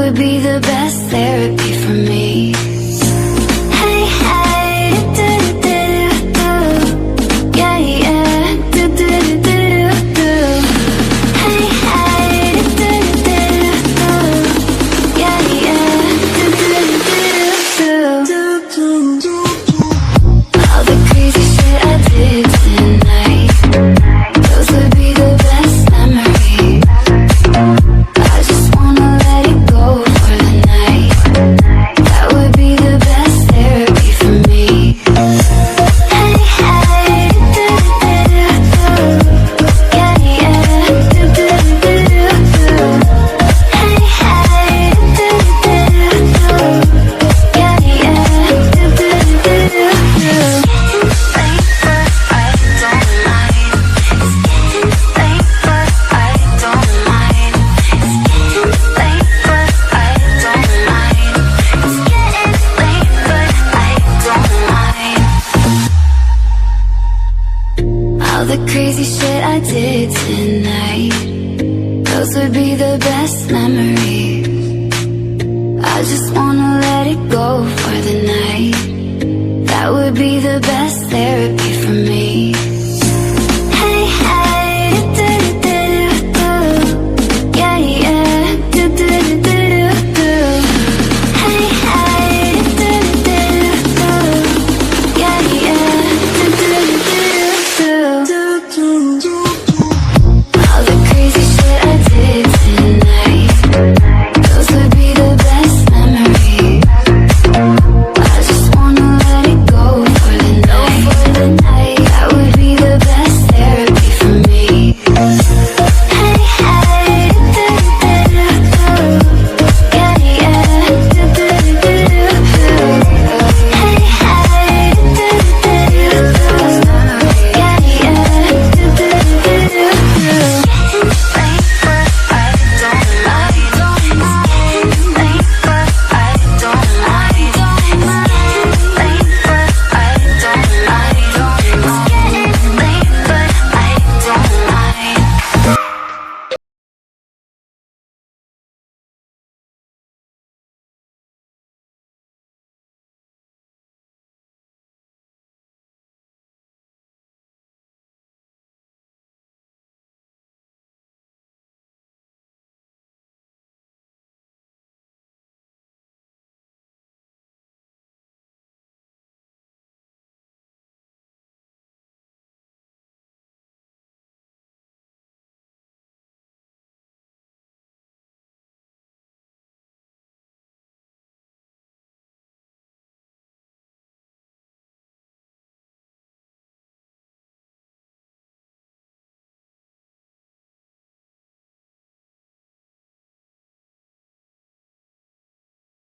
would be the best therapy for me. Hey, hey, do-do-do-do-do. Yeah, yeah, do-do-do-do-do. Hey, hey, do-do-do-do-do. Yeah, yeah, do-do-do-do-do. All the crazy shit I did tonight, those would be the best memories. I just wanna let it go for the night. That would be the best therapy for me. Hey, hey, do-do-do-do-do. Yeah, yeah, do-do-do-do-do. Hey, hey, do-do-do-do-do. Yeah, yeah, do-do-do-do-do. All the crazy shit I did tonight, those would be the best memories. I just wanna let it go for the night. That would be the best therapy for me.